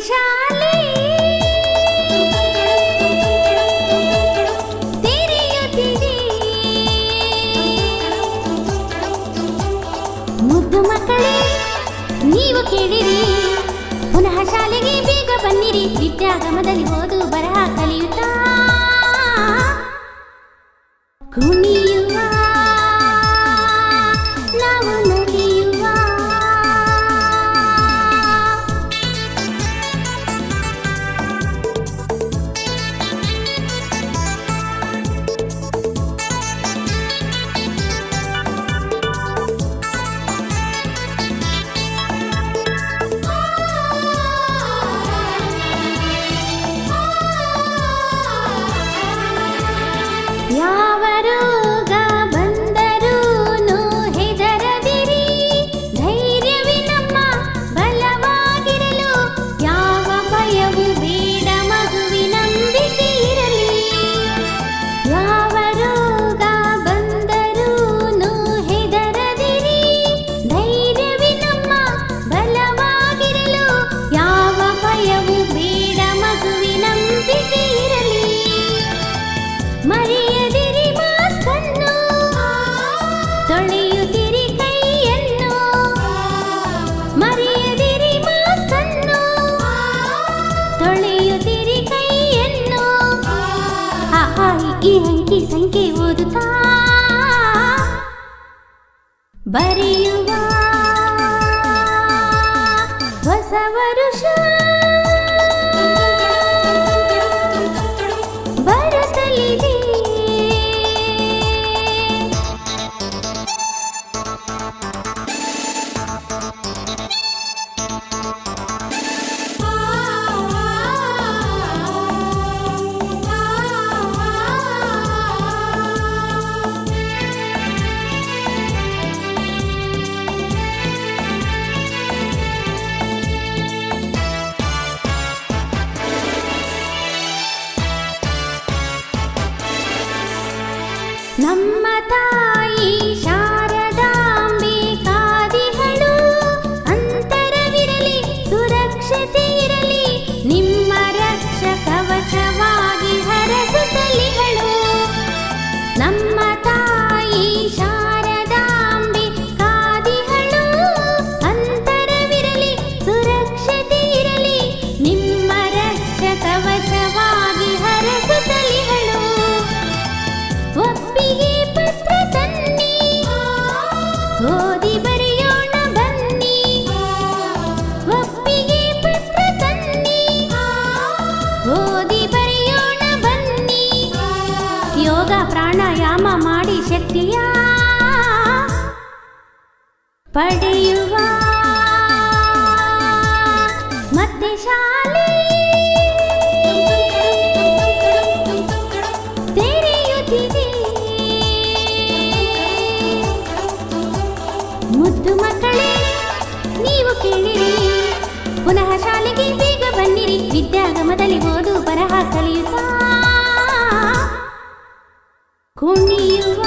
ಶಾಲೆ ತೆರೆಯುತ್ತಿದೆ. ಮುದ್ದು ಮಕ್ಕಳೇ ನೀವು ಕೇಳಿರಿ, ಪುನಃ ಶಾಲೆಗೆ ಬೇಗ ಬನ್ನಿರಿ. ವಿದ್ಯಾಗಮದಲ್ಲಿ ಓದು ಬರಹ ಕಲಿಯುತ್ತಾ ಕುಣಿಯುವ ನಾವು ನಲಿಯುವ. ಯಾವ ರೋಗ ಬಂದರೂನು ಹೆದರದಿರಿ, ಧೈರ್ಯವೇ ನಮ್ಮ ಬಲವಾಗಿರಲು. ಯಾವ ಭಯವೂ ಬೇಡ ಮಗುವಿನಂಬಿಕೆ ಇರಲಿ. ಯಾವ ರೋಗ ಬಂದರೂನು ಹೆದರದಿರಿ, ಧೈರ್ಯವೇ ನಮ್ಮ ಬಲವಾಗಿರಲು. ಯಾವ ಭಯವೂ ಬೇಡ ಮಗುವಿನಂಬಿಕೆ ಇರಲಿ. ಮರೆಯದಿರಿ ಮಾಸ್ಕನ್ನು, ತೊಳೆಯುತ್ತಿರಿ ಕೈಯನ್ನು. ಮರೆಯದಿರಿ ಮಾಸ್ಕನ್ನು, ತೊಳೆಯುತ್ತಿರಿ ಕೈಯನ್ನು. ಆ ಈ ಅಂಕಿ ಸಂಖ್ಯೆ ಓದುತ್ತಾ ಬರೆಯುವ ಹೊಸ ವರುಷ ಬರುತ್ತಲಿದೆ. ನಮ್ಮ ತಾಯಿ ಶಾರದಾಂಬೆ ಕಾದಿಹಳು, ಅಂತರವಿರಲಿ ಸುರಕ್ಷತೆ ಇರಲಿ. ನಿಮ್ಮ ರಕ್ಷ ಕವಚವಾಗಿ ಹರಸುತ್ತಲಿಹಳು. ನಮ್ಮ ತಾಯಿ ಶಾರದಾಂಬೆ ಕಾದಿಹಳು, ಅಂತರವಿರಲಿ ಸುರಕ್ಷತೆ ಇರಲಿ. ನಿಮ್ಮ ರಕ್ಷ ಕವಚವಾಗಿ ಹರಸುತ್ತಲಿಹಳು. ಒಪ್ಪಿಗೆ ಪತ್ರ ತನ್ನಿ, ಓದಿ ಬರೆಯೋಣ ಬನ್ನಿ. ಒಪ್ಪಿಗೆ ಪತ್ರ ತನ್ನಿ, ಓದಿ ಬರೆಯೋಣ ಬನ್ನಿ. ಯೋಗ ಪ್ರಾಣಾಯಾಮ ಮಾಡಿ ಶಕ್ತಿಯ ಪಡೆಯುವ. ಮತ್ತೆ ಶಾಲೆ ತೆರೆಯುತ್ತಿದೆ. ಮುದ್ದು ಮಕ್ಕಳೇ ನೀವು ಕೇಳಿರಿ, ಪುನಃ ಶಾಲೆಗೆ ಬೇಗ ಬನ್ನಿರಿ. ವಿದ್ಯಾಗಮದಲ್ಲಿ ಓದು ಬರಹ ಕಲಿಯುತ್ತಾ ಕುಣಿಯುವ.